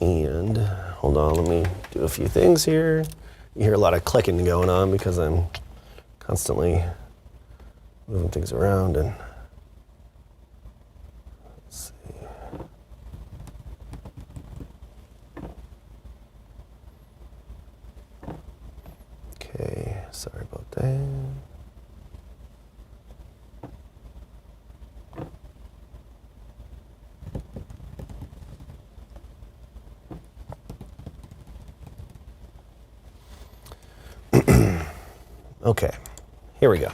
And hold on, let me do a few things here. You hear a lot of clicking going on because I'm constantly moving things around. And let's see. Okay, sorry about that. Okay, here we go.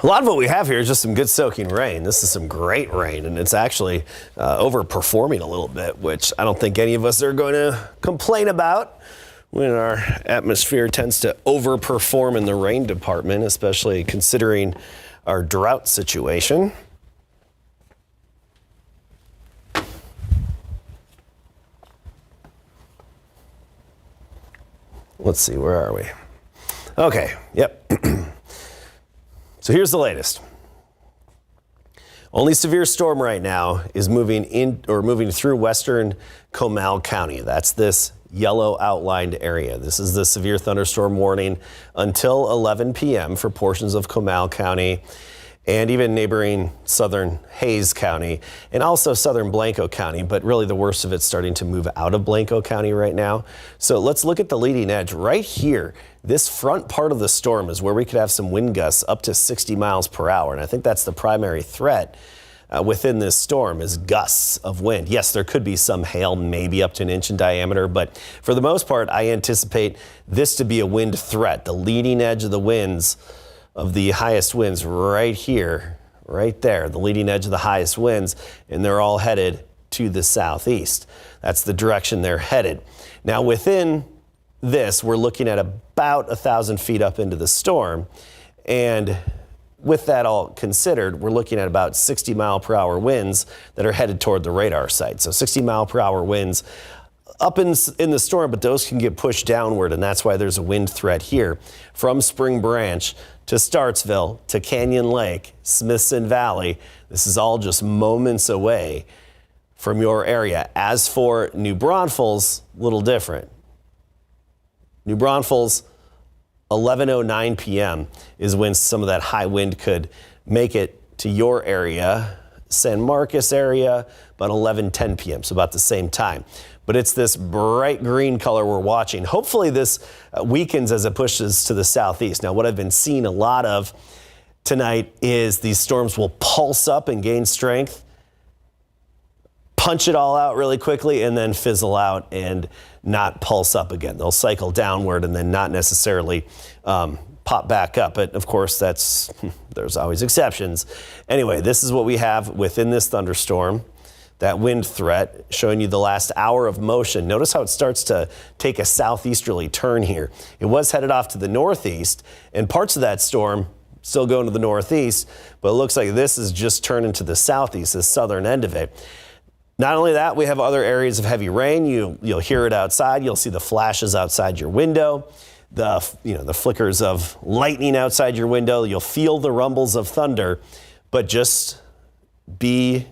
A lot of what we have here is just some good soaking rain. This is some great rain, and it's actually overperforming a little bit, which I don't think any of us are going to complain about when our atmosphere tends to overperform in the rain department, especially considering our drought situation. Let's see, where are we? Okay, yep. So here's the latest. Only severe storm right now is moving through western Comal County. That's this yellow outlined area. This is the severe thunderstorm warning until 11 p.m. for portions of Comal County and even neighboring southern Hayes County and also southern Blanco County, but really the worst of it's starting to move out of Blanco County right now. So let's look at the leading edge right here. This front part of the storm is where we could have some wind gusts up to 60 miles per hour. And I think that's the primary threat within this storm is gusts of wind. Yes, there could be some hail, maybe up to 1 inch in diameter, but for the most part, I anticipate this to be a wind threat. The leading edge of the winds of the highest winds right here, right there, the leading edge of the highest winds, and they're all headed to the southeast. That's the direction they're headed. Now within this, we're looking at about 1,000 feet up into the storm, and with that all considered, we're looking at about 60 mile per hour winds that are headed toward the radar site. So 60 mile per hour winds up in the storm, but those can get pushed downward, and that's why there's a wind threat here from Spring Branch to Startsville to Canyon Lake, Smithson Valley. This is all just moments away from your area. As for New Braunfels, a little different. New Braunfels, 11:09 p.m. is when some of that high wind could make it to your area. San Marcos area, about 11:10 p.m., so about the same time. But it's this bright green color we're watching. Hopefully this weakens as it pushes to the southeast. Now, what I've been seeing a lot of tonight is these storms will pulse up and gain strength, punch it all out really quickly, and then fizzle out and not pulse up again. They'll cycle downward and then not necessarily pop back up. But of course, there's always exceptions. Anyway, this is what we have within this thunderstorm. That wind threat, showing you the last hour of motion. Notice how it starts to take a southeasterly turn here. It was headed off to the northeast, and parts of that storm still going to the northeast, but it looks like this is just turning to the southeast, the southern end of it. Not only that, we have other areas of heavy rain. You'll hear it outside. You'll see the flashes outside your window, the flickers of lightning outside your window. You'll feel the rumbles of thunder, but just be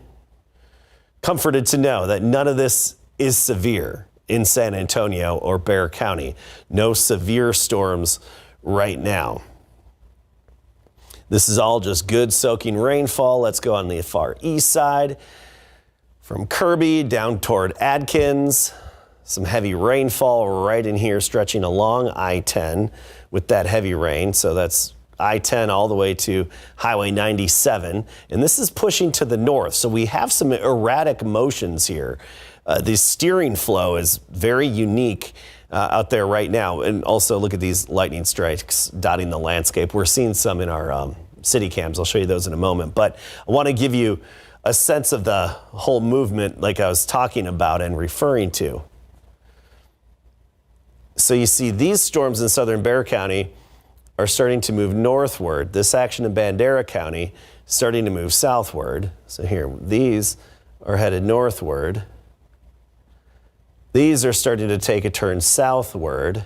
comforted to know that none of this is severe in San Antonio or Bexar County. No severe storms right now. This is all just good soaking rainfall. Let's go on the far east side from Kirby down toward Adkins. Some heavy rainfall right in here stretching along I-10 with that heavy rain. So that's I-10 all the way to Highway 97, and this is pushing to the north. So we have some erratic motions here. The steering flow is very unique out there right now. And also look at these lightning strikes dotting the landscape. We're seeing some in our city cams. I'll show you those in a moment. But I want to give you a sense of the whole movement like I was talking about and referring to. So you see these storms in southern Bexar County are starting to move northward. This action in Bandera County starting to move southward. So here, these are headed northward. These are starting to take a turn southward.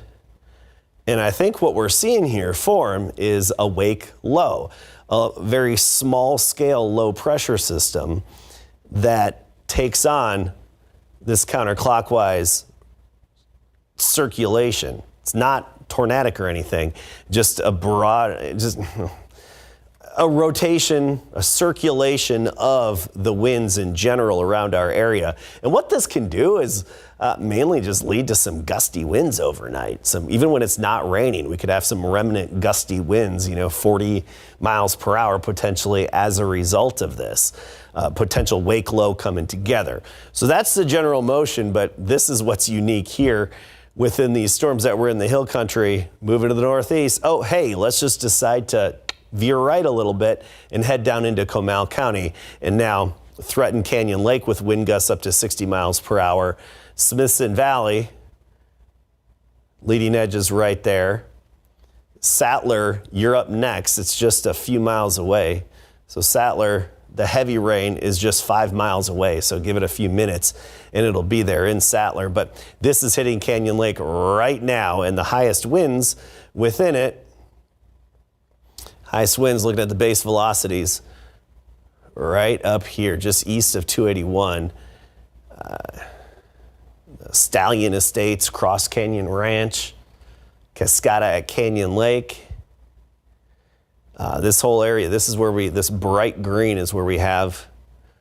And I think what we're seeing here form is a wake low, a very small scale low pressure system that takes on this counterclockwise circulation. It's not tornadic or anything, just a rotation, a circulation of the winds in general around our area. And what this can do is mainly just lead to some gusty winds overnight. Even when it's not raining, we could have some remnant gusty winds, 40 miles per hour potentially as a result of this. Potential wake low coming together. So that's the general motion, but this is what's unique here within these storms that were in the hill country, moving to the northeast. Oh, hey, let's just decide to veer right a little bit and head down into Comal County, and now threaten Canyon Lake with wind gusts up to 60 miles per hour. Smithson Valley, leading edge is right there. Sattler, you're up next. It's just a few miles away. So Sattler, the heavy rain is just 5 miles away. So give it a few minutes and it'll be there in Sattler. But this is hitting Canyon Lake right now, and the highest winds within it, highest winds, looking at the base velocities, right up here, just east of 281. Stallion Estates, Cross Canyon Ranch, Cascada at Canyon Lake. This whole area, this bright green is where we have,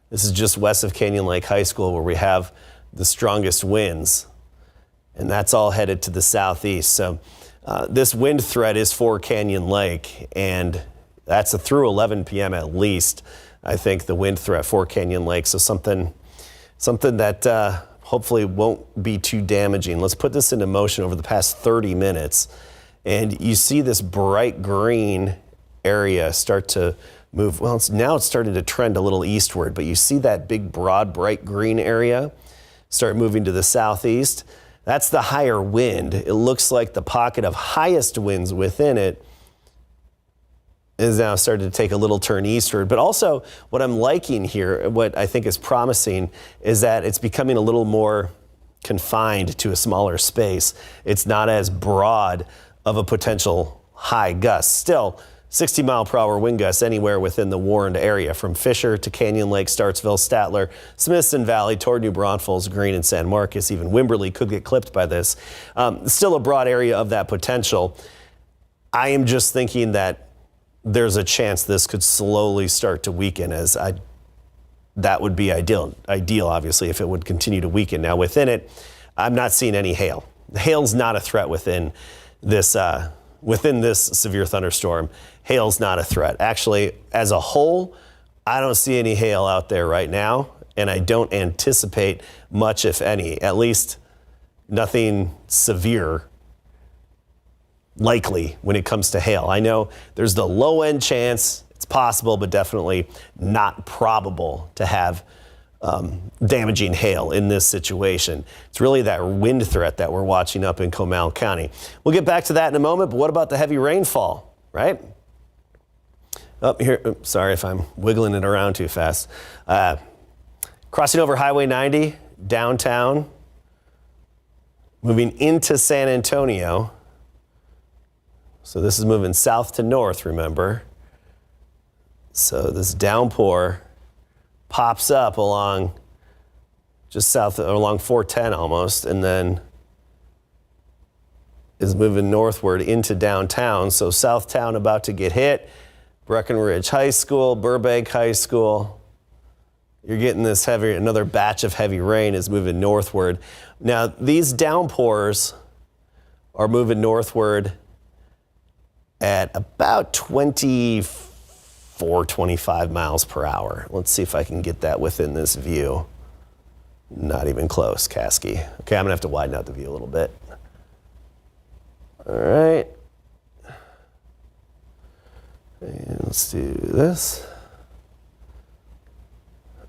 this is just west of Canyon Lake High School, where we have the strongest winds. And that's all headed to the southeast. So this wind threat is for Canyon Lake, and that's through 11 p.m. at least, I think, the wind threat for Canyon Lake. So something that hopefully won't be too damaging. Let's put this into motion over the past 30 minutes. And you see this bright green area start to move. Well, now it's starting to trend a little eastward, but you see that big, broad, bright green area start moving to the southeast. That's the higher wind. It looks like the pocket of highest winds within it is now starting to take a little turn eastward. But also what I'm liking here, what I think is promising, is that it's becoming a little more confined to a smaller space. It's not as broad of a potential high gust. Still, 60 mile per hour wind gusts anywhere within the warned area, from Fisher to Canyon Lake, Startsville, Statler, Smithson Valley, toward New Braunfels, Greene, and San Marcos. Even Wimberley could get clipped by this. Still a broad area of that potential. I am just thinking that there's a chance this could slowly start to weaken, that would be ideal, obviously, if it would continue to weaken. Now, within it, I'm not seeing any hail. Hail's not a threat within this severe thunderstorm. Hail's not a threat. Actually, as a whole, I don't see any hail out there right now, and I don't anticipate much, if any, at least nothing severe likely when it comes to hail. I know there's the low end chance, it's possible, but definitely not probable to have damaging hail in this situation. It's really that wind threat that we're watching up in Comal County. We'll get back to that in a moment, but what about the heavy rainfall, right? Up here, sorry if I'm wiggling it around too fast. Crossing over Highway 90, downtown, moving into San Antonio. So this is moving south to north, remember. So this downpour pops up along just south, along 410 almost, and then is moving northward into downtown. So Southtown about to get hit. Breckenridge High School, Burbank High School. You're getting this another batch of heavy rain is moving northward. Now these downpours are moving northward at about 25 miles per hour. Let's see if I can get that within this view. Not even close, Caskey. Okay, I'm gonna have to widen out the view a little bit. All right. And let's do this.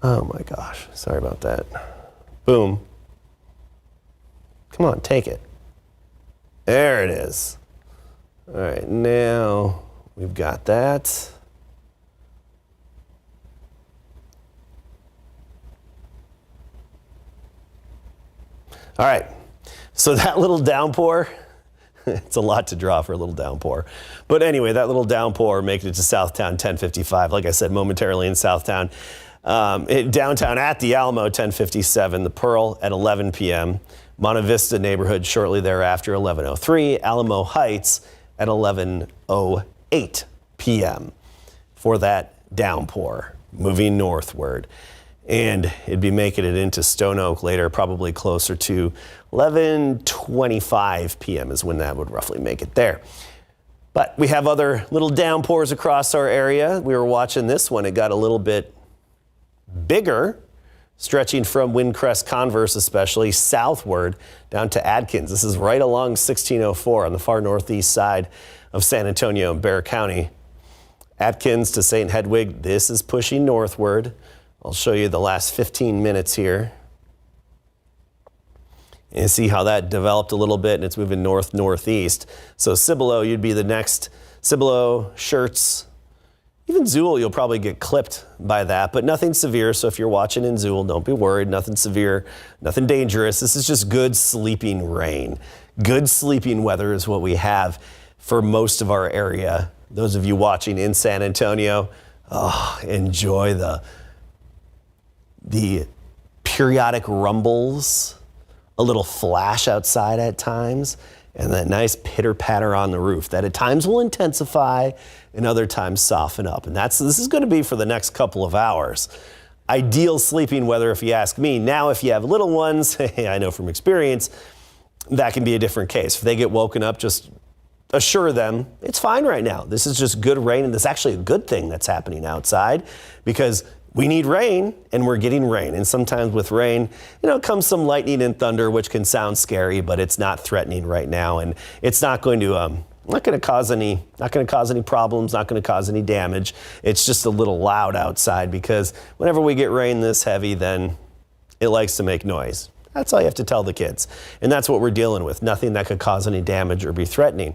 Oh my gosh, sorry about that. Boom. Come on, take it. There it is. All right, now we've got that. All right, so that little downpour, it's a lot to draw for a little downpour. But anyway, that little downpour making it to Southtown 10:55. Like I said, momentarily in Southtown. Downtown at the Alamo, 10:57. The Pearl at 11 p.m. Monte Vista neighborhood shortly thereafter, 11:03. Alamo Heights at 11:08 p.m. for that downpour moving northward. And it'd be making it into Stone Oak later, probably closer to 11:25 p.m. is when that would roughly make it there. But we have other little downpours across our area. We were watching this one. It got a little bit bigger, stretching from Windcrest Converse, especially southward down to Adkins. This is right along 1604 on the far northeast side of San Antonio and Bexar County. Adkins to St. Hedwig, this is pushing northward. I'll show you the last 15 minutes here. And see how that developed a little bit, and it's moving north-northeast. So Cibolo, you'd be the next. Cibolo, Schertz, even Zool, you'll probably get clipped by that, but nothing severe. So if you're watching in Zool, don't be worried. Nothing severe, nothing dangerous. This is just good sleeping rain. Good sleeping weather is what we have for most of our area. Those of you watching in San Antonio, enjoy the periodic rumbles, a little flash outside at times, and that nice pitter patter on the roof that at times will intensify and other times soften up. And this is going to be for the next couple of hours. Ideal sleeping weather, if you ask me. Now, if you have little ones, I know from experience, that can be a different case. If they get woken up, just assure them it's fine right now. This is just good rain, and this is actually a good thing that's happening outside because we need rain, and we're getting rain. And sometimes with rain, comes some lightning and thunder, which can sound scary, but it's not threatening right now, and it's not going to cause any problems, not going to cause any damage. It's just a little loud outside because whenever we get rain this heavy, then it likes to make noise. That's all you have to tell the kids, and that's what we're dealing with. Nothing that could cause any damage or be threatening.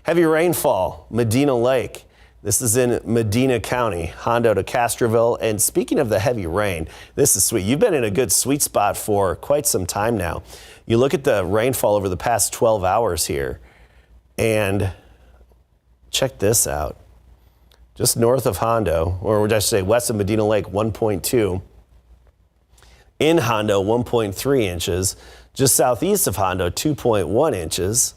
Heavy rainfall, Medina Lake. This is in Medina County, Hondo to Castroville. And speaking of the heavy rain, this is sweet. You've been in a good sweet spot for quite some time now. You look at the rainfall over the past 12 hours here, and check this out. Just north of Hondo, or would I say west of Medina Lake, 1.2. In Hondo, 1.3 inches. Just southeast of Hondo, 2.1 inches.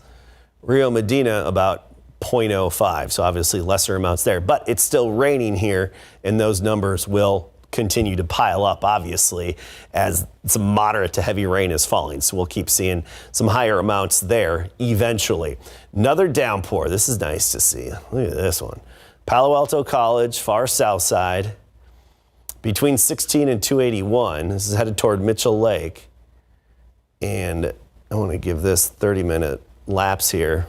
Rio Medina, about 0.05, so obviously lesser amounts there, but it's still raining here, and those numbers will continue to pile up, obviously, as some moderate to heavy rain is falling. So we'll keep seeing some higher amounts there eventually. Another downpour. This is nice to see. Look at this one. Palo Alto College, far south side, between 16 and 281. This is headed toward Mitchell Lake, and I want to give this 30-minute lapse here.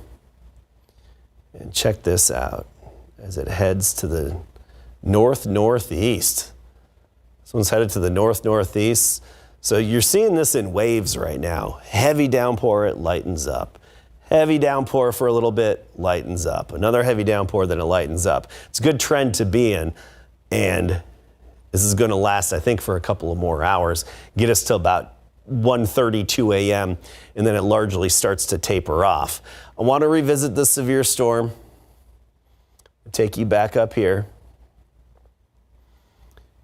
And check this out as it heads to the north-northeast. This one's headed to the north-northeast. So you're seeing this in waves right now. Heavy downpour, it lightens up. Heavy downpour for a little bit, lightens up. Another heavy downpour, then it lightens up. It's a good trend to be in. And this is going to last, I think, for a couple of more hours. Get us to about 1:32 a.m. and then it largely starts to taper off. I want to revisit the severe storm. Take you back up here.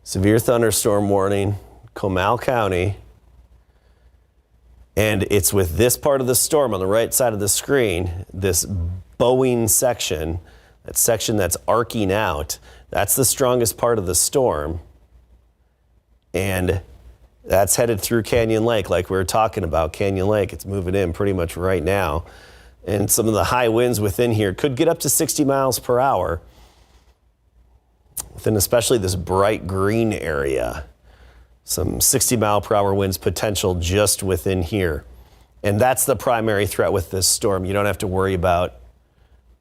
Severe thunderstorm warning, Comal County. And it's with this part of the storm on the right side of the screen, this bowing section, that section that's arcing out. That's the strongest part of the storm. And that's headed through Canyon Lake, like we were talking about. Canyon Lake, it's moving in pretty much right now. And some of the high winds within here could get up to 60 miles per hour. Within especially this bright green area. Some 60 mile per hour winds potential just within here. And that's the primary threat with this storm. You don't have to worry about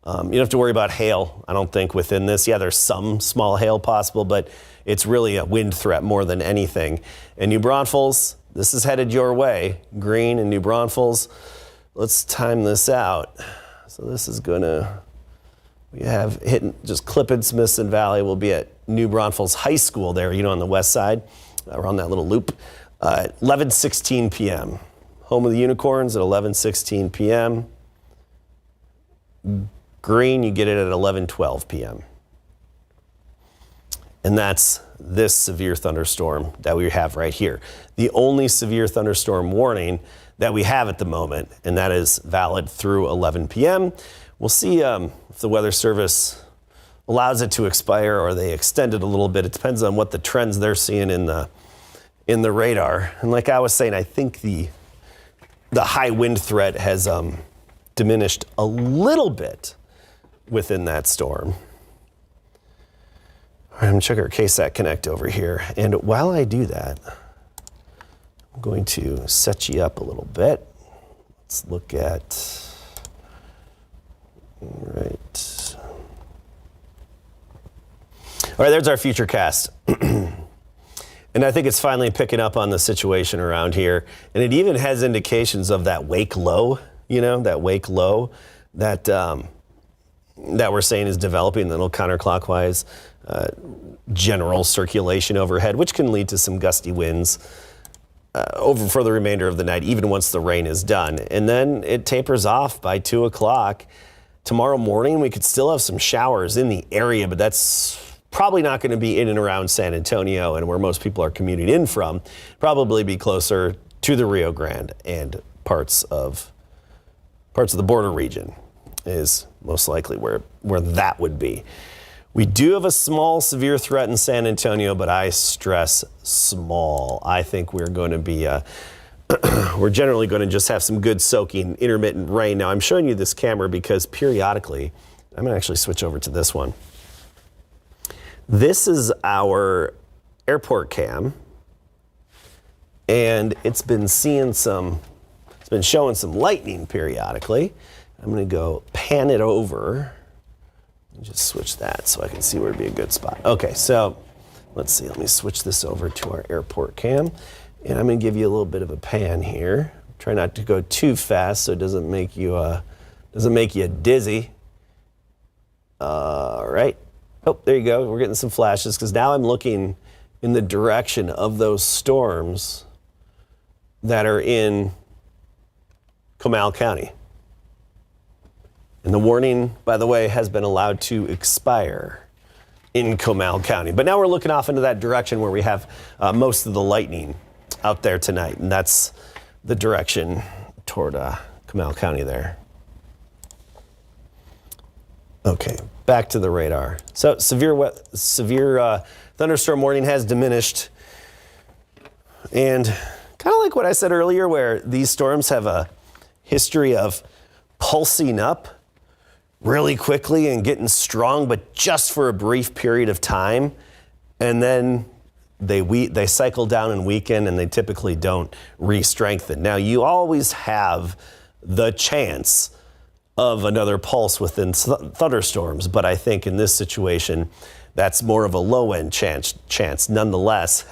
hail, I don't think, within this. Yeah, there's some small hail possible, but it's really a wind threat more than anything. And New Braunfels, this is headed your way. Green and New Braunfels. Let's time this out. So this is we have hitting just Clippitt, Smithson Valley. We'll be at New Braunfels High School there, on the west side, around that little loop, 11:16 p.m. Home of the Unicorns at 11:16 p.m. Green, you get it at 11:12 p.m. And that's this severe thunderstorm that we have right here. The only severe thunderstorm warning that we have at the moment, and that is valid through 11 p.m. We'll see if the Weather Service allows it to expire or they extend it a little bit. It depends on what the trends they're seeing in the radar. And like I was saying, I think the high wind threat has diminished a little bit within that storm. All right, I'm going to check our KSAT Connect over here. And while I do that, I'm going to set you up a little bit. Let's look at, all right. All right, there's our futurecast. And I think it's finally picking up on the situation around here. And it even has indications of that wake low, that wake low that we're saying is developing, the little counterclockwise general circulation overhead, which can lead to some gusty winds over for the remainder of the night, even once the rain is done. And then it tapers off by 2 o'clock. Tomorrow morning, we could still have some showers in the area, but that's probably not going to be in and around San Antonio and where most people are commuting in from. Probably be closer to the Rio Grande and parts of the border region is most likely where that would be. We do have a small severe threat in San Antonio, but I stress small. I think we're going to be, we're generally going to just have some good soaking intermittent rain. Now I'm showing you this camera because periodically, I'm going to actually switch over to this one. This is our airport cam, and it's been showing some lightning periodically. I'm going to go pan it over and just switch that so I can see where it'd be a good spot. Okay, so let's see. Let me switch this over to our airport cam, and I'm going to give you a little bit of a pan here. Try not to go too fast so it doesn't make you dizzy. All right. Oh, there you go. We're getting some flashes because now I'm looking in the direction of those storms that are in Comal County. And the warning, by the way, has been allowed to expire in Comal County. But now we're looking off into that direction where we have most of the lightning out there tonight. And that's the direction toward Comal County there. Okay, back to the radar. So severe thunderstorm warning has diminished. And kind of like what I said earlier, where these storms have a history of pulsing up really quickly and getting strong, but just for a brief period of time. And then they cycle down and weaken, and they typically don't re-strengthen. Now, you always have the chance of another pulse within thunderstorms, but I think in this situation, that's more of a low-end chance. Nonetheless,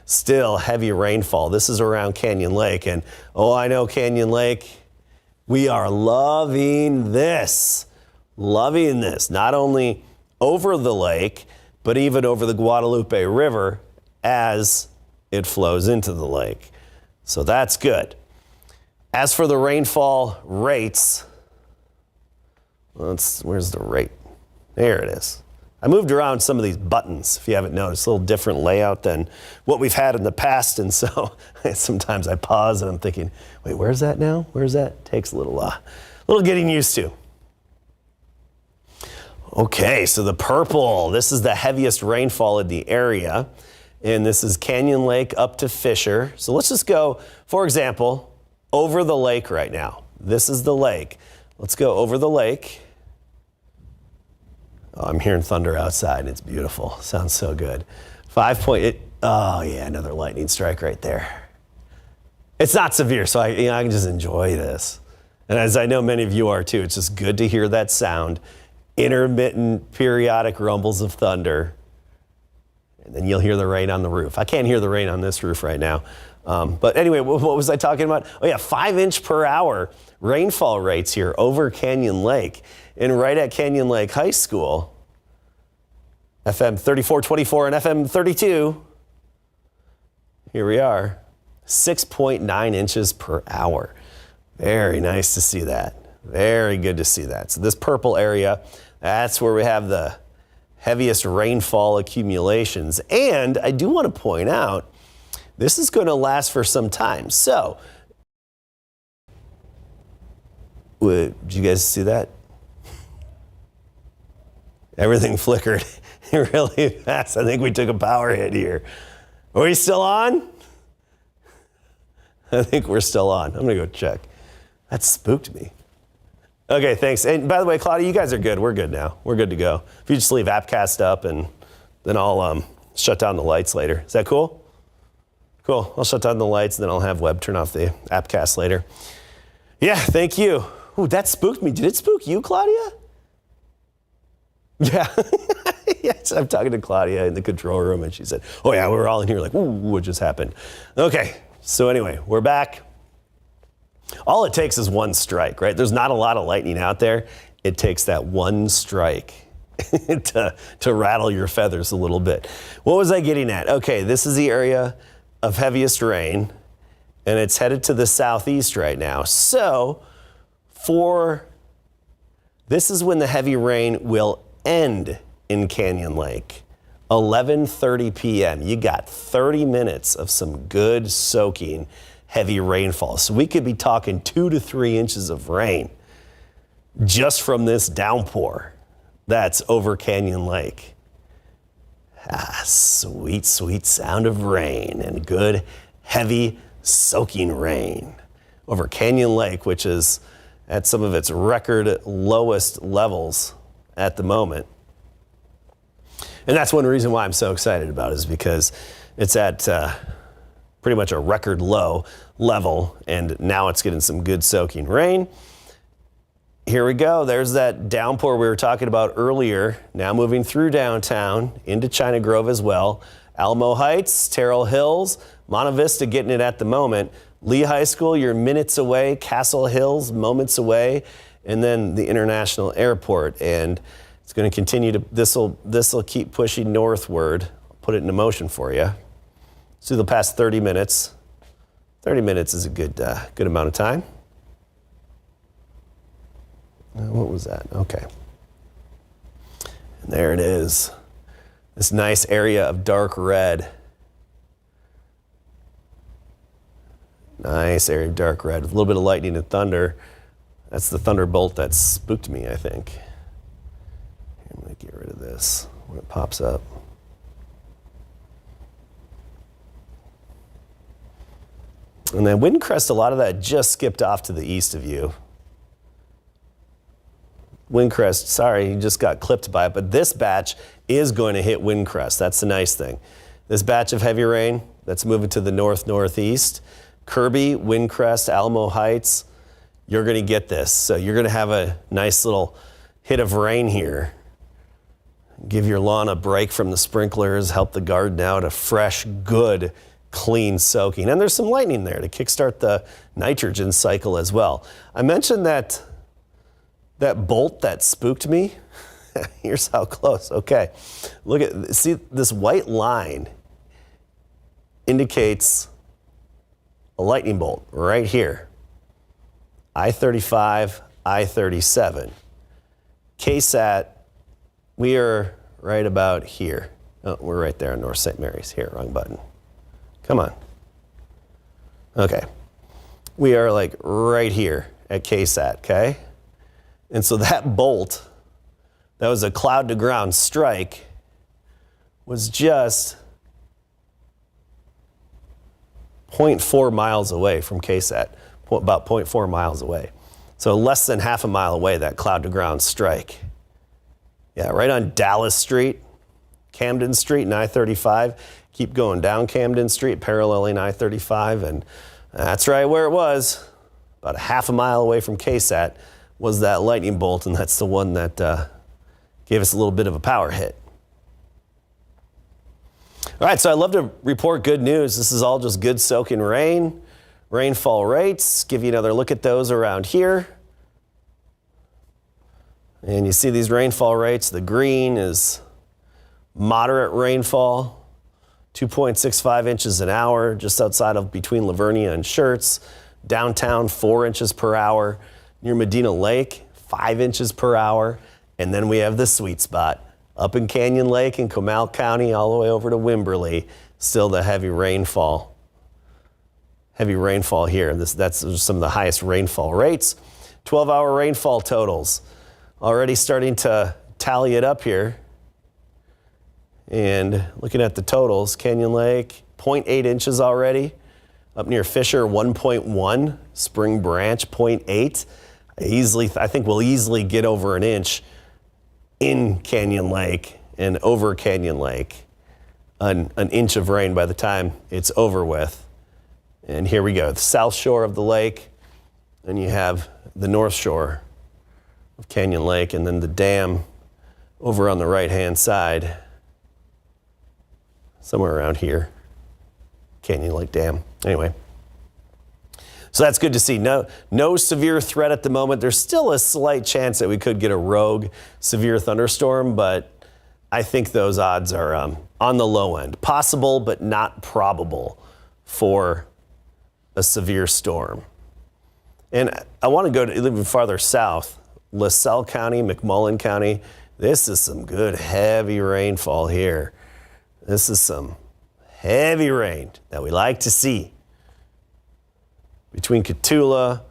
still heavy rainfall. This is around Canyon Lake, and I know Canyon Lake, we are loving this. Not only over the lake, but even over the Guadalupe River as it flows into the lake. So that's good. As for the rainfall rates, where's the rate? There it is. I moved around some of these buttons, if you haven't noticed, a little different layout than what we've had in the past. And so sometimes I pause and I'm thinking, wait, where's that now? Where's that? Takes a little getting used to. Okay, so the purple, this is the heaviest rainfall in the area. And this is Canyon Lake up to Fisher. So let's just go, for example, over the lake right now. This is the lake. Let's go over the lake. Oh, I'm hearing thunder outside. It's beautiful. Sounds so good. 5.8. Oh, yeah, another lightning strike right there. It's not severe, so I can just enjoy this. And as I know many of you are too, it's just good to hear that sound. Intermittent, periodic rumbles of thunder. And then you'll hear the rain on the roof. I can't hear the rain on this roof right now. But anyway, what was I talking about? Oh yeah, 5-inch per hour rainfall rates here over Canyon Lake. And right at Canyon Lake High School, FM 3424 and FM 32, here we are, 6.9 inches per hour. Very nice to see that. Very good to see that. So this purple area, that's where we have the heaviest rainfall accumulations. And I do want to point out, this is going to last for some time. So, did you guys see that? Everything flickered really fast. I think we took a power hit here. Are we still on? I think we're still on. I'm going to go check. That spooked me. Okay, thanks. And by the way, Claudia, you guys are good. We're good now. We're good to go. If you just leave Appcast up, and then I'll shut down the lights later. Is that cool? Cool. I'll shut down the lights, and then I'll have Webb turn off the Appcast later. Yeah, thank you. Ooh, that spooked me. Did it spook you, Claudia? Yeah. Yes, I'm talking to Claudia in the control room, and she said, oh, yeah, we were all in here like, ooh, what just happened? Okay, so anyway, we're back. All it takes is one strike, right? There's not a lot of lightning out there. It takes that one strike to rattle your feathers a little bit. What was I getting at? Okay, this is the area of heaviest rain, and it's headed to the southeast right now. So this is when the heavy rain will end in Canyon Lake. 11:30 p.m. You got 30 minutes of some good soaking heavy rainfall. So we could be talking 2 to 3 inches of rain just from this downpour that's over Canyon Lake. Sweet, sweet sound of rain and good, heavy, soaking rain over Canyon Lake, which is at some of its record lowest levels at the moment. And that's one reason why I'm so excited about it, is because it's at pretty much a record low level, and now it's getting some good soaking rain. Here we go. There's that downpour we were talking about earlier, now moving through downtown into China Grove as well. Alamo Heights, Terrell Hills, Monte Vista getting it at the moment. Lee High School, you're minutes away. Castle Hills, moments away. And then the International Airport. And it's going to continue to, this will keep pushing northward. I'll put it into motion for you. Let's do the past 30 minutes. 30 minutes is a good amount of time. What was that? Okay. And there it is. This nice area of dark red. Nice area of dark red with a little bit of lightning and thunder. That's the thunderbolt that spooked me, I think. Here, I'm going to get rid of this when it pops up. And then Windcrest, a lot of that just skipped off to the east of you. Windcrest, sorry, you just got clipped by it, but this batch is going to hit Windcrest. That's the nice thing. This batch of heavy rain that's moving to the north-northeast, Kirby, Windcrest, Alamo Heights, you're going to get this. So you're going to have a nice little hit of rain here. Give your lawn a break from the sprinklers, help the garden out, a fresh, good, clean soaking. And there's some lightning there to kickstart the nitrogen cycle as well. I mentioned that bolt that spooked me. Here's how close. Okay. See this white line indicates a lightning bolt right here. I-35, I-37. KSAT, we are right about here. Oh, we're right there on North St. Mary's. Here, wrong button. Come on. Okay. We are like right here at KSAT, okay? And so that bolt, that was a cloud to ground strike, was just 0.4 miles away from KSAT, about 0.4 miles away. So less than half a mile away, that cloud to ground strike. Yeah, right on Dallas Street, Camden Street and I-35. Keep going down Camden Street, paralleling I-35, and that's right where it was. About a half a mile away from KSAT was that lightning bolt, and that's the one that gave us a little bit of a power hit. All right, so I'd love to report good news. This is all just good soaking rain, rainfall rates. Give you another look at those around here. And you see these rainfall rates. The green is moderate rainfall, 2.65 inches an hour, just outside of between Lavernia and Schertz. Downtown, 4 inches per hour. Near Medina Lake, 5 inches per hour. And then we have the sweet spot, Up in Canyon Lake and Comal County, all the way over to Wimberley, still the heavy rainfall. Heavy rainfall here. That's some of the highest rainfall rates. 12-hour rainfall totals. Already starting to tally it up here. And looking at the totals, Canyon Lake, 0.8 inches already. Up near Fisher, 1.1. Spring Branch, 0.8. I think we'll easily get over an inch in Canyon Lake and over Canyon Lake. An inch of rain by the time it's over with. And here we go, the south shore of the lake, and you have the north shore of Canyon Lake, and then the dam over on the right-hand side, somewhere around here, Canyon Lake Dam. Anyway, so that's good to see. No severe threat at the moment. There's still a slight chance that we could get a rogue severe thunderstorm, but I think those odds are on the low end. Possible, but not probable for a severe storm. And I want to go to even farther south, LaSalle County, McMullen County. This is some good heavy rainfall here. This is some heavy rain that we like to see. Between Cotulla,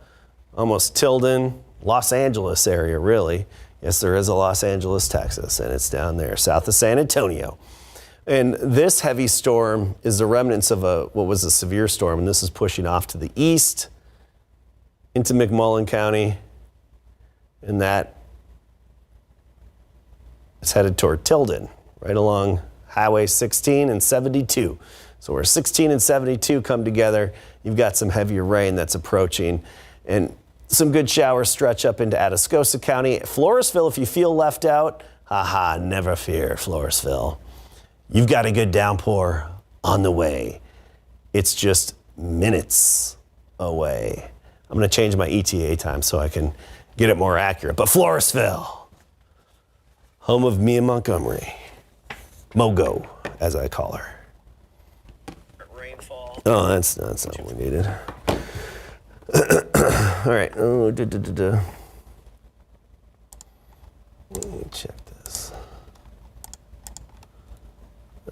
almost Tilden, Los Angeles area, really. Yes, there is a Los Angeles, Texas, and it's down there, south of San Antonio. And this heavy storm is the remnants of what was a severe storm, and this is pushing off to the east into McMullen County, and that is headed toward Tilden, right along Highway 16 and 72. So where 16 and 72 come together, you've got some heavier rain that's approaching, and some good showers stretch up into Atascosa County. Floresville, if you feel left out, never fear, Floresville. You've got a good downpour on the way. It's just minutes away. I'm going to change my ETA time so I can get it more accurate. But Floresville, home of Mia Montgomery, Mogo, as I call her. Rainfall. Oh, that's not what we needed. All right. Let me check this.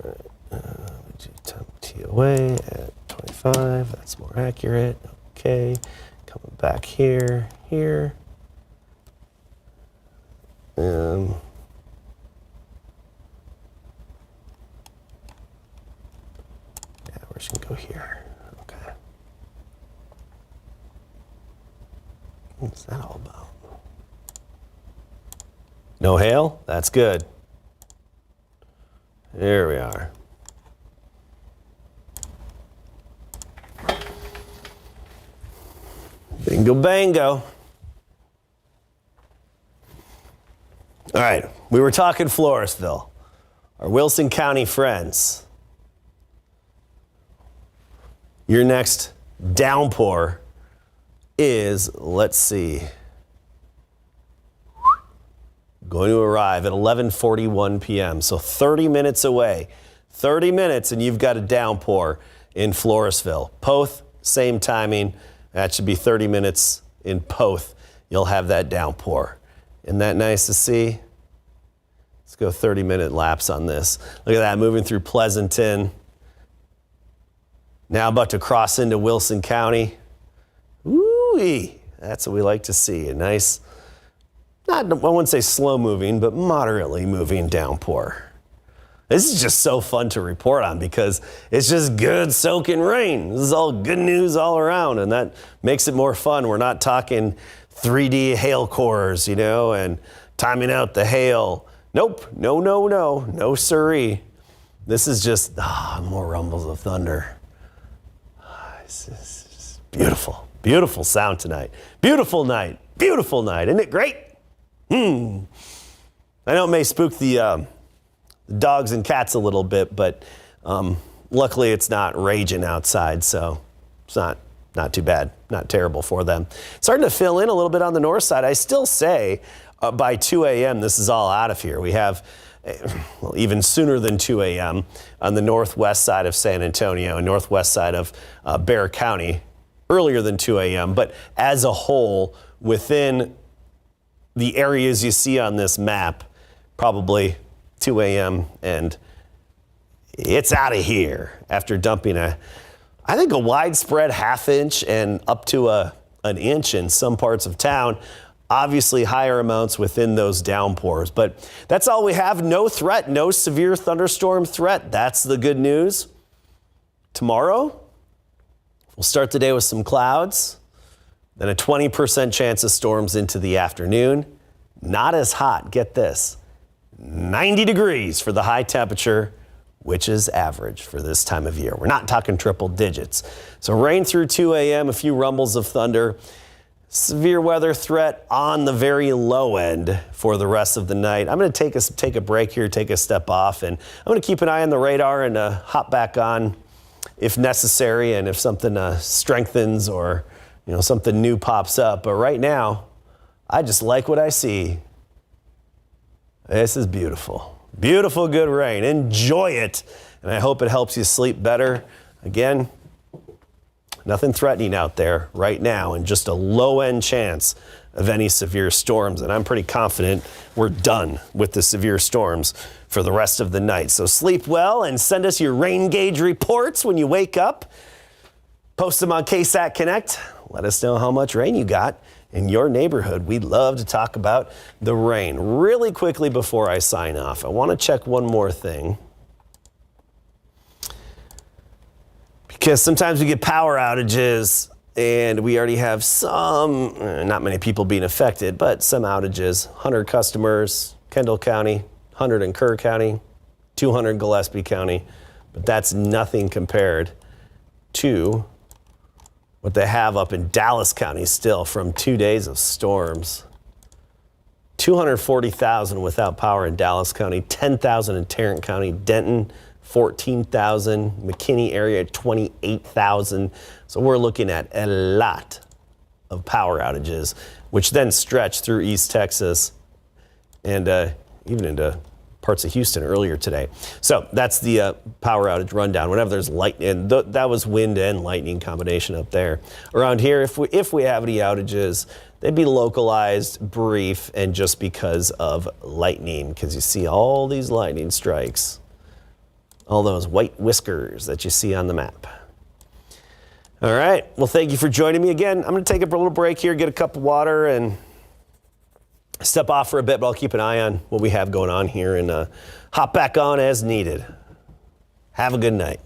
All right. TOA at 25. That's more accurate. Okay. Coming back here. Yeah, we're just gonna go here. Okay. What's that all about? No hail? That's good. There we are. Bingo bango. All right, we were talking Floresville, our Wilson County friends. Your next downpour is, let's see, going to arrive at 11:41 p.m. So 30 minutes away. 30 minutes and you've got a downpour in Floresville. Poth, same timing. That should be 30 minutes in Poth. You'll have that downpour. Isn't that nice to see? Let's go 30-minute laps on this. Look at that, moving through Pleasanton. Now about to cross into Wilson County. Woo-wee. That's what we like to see. A nice, I wouldn't say slow moving, but moderately moving downpour. This is just so fun to report on because it's just good soaking rain. This is all good news all around, and that makes it more fun. We're not talking 3D hail cores, and timing out the hail. Nope, no siree. This is just more rumbles of thunder. It's just beautiful, beautiful sound tonight. Beautiful night, isn't it great? I know it may spook the dogs and cats a little bit, but luckily it's not raging outside, so it's not too bad, not terrible for them. It's starting to fill in a little bit on the north side. I still say by 2 a.m. this is all out of here. We have even sooner than 2 a.m. on the northwest side of San Antonio and northwest side of Bexar County, earlier than 2 a.m. But as a whole, within the areas you see on this map, probably 2 a.m. and it's out of here after dumping I think a widespread half-inch and up to an inch in some parts of town. Obviously higher amounts within those downpours, but that's all we have. No threat, no severe thunderstorm threat. That's the good news. Tomorrow, we'll start the day with some clouds, then a 20% chance of storms into the afternoon. Not as hot, get this, 90 degrees for the high temperature, which is average for this time of year. We're not talking triple digits. So rain through 2 a.m., a few rumbles of thunder. Severe weather threat on the very low end for the rest of the night. I'm going to take a break here, take a step off, and I'm going to keep an eye on the radar and hop back on if necessary and if something strengthens or something new pops up. But right now, I just like what I see. This is beautiful. Beautiful, good rain. Enjoy it. And I hope it helps you sleep better. Again, nothing threatening out there right now and just a low-end chance of any severe storms. And I'm pretty confident we're done with the severe storms for the rest of the night. So sleep well and send us your rain gauge reports when you wake up. Post them on KSAT Connect. Let us know how much rain you got in your neighborhood. We'd love to talk about the rain. Really quickly before I sign off, I want to check one more thing. Because sometimes we get power outages and we already have some, not many people being affected, but some outages. 100 customers, Kendall County, 100 in Kerr County, 200 Gillespie County. But that's nothing compared to what they have up in Dallas County still from 2 days of storms. 240,000 without power in Dallas County, 10,000 in Tarrant County, Denton, 14,000, McKinney area, 28,000. So we're looking at a lot of power outages, which then stretch through East Texas and even into parts of Houston earlier today. So that's the power outage rundown. Whenever there's lightning, that was wind and lightning combination up there. Around here, if we have any outages, they'd be localized, brief, and just because of lightning, because you see all these lightning strikes, all those white whiskers that you see on the map. All right. Well, thank you for joining me again. I'm going to take a little break here, get a cup of water, and step off for a bit, but I'll keep an eye on what we have going on here and hop back on as needed. Have a good night.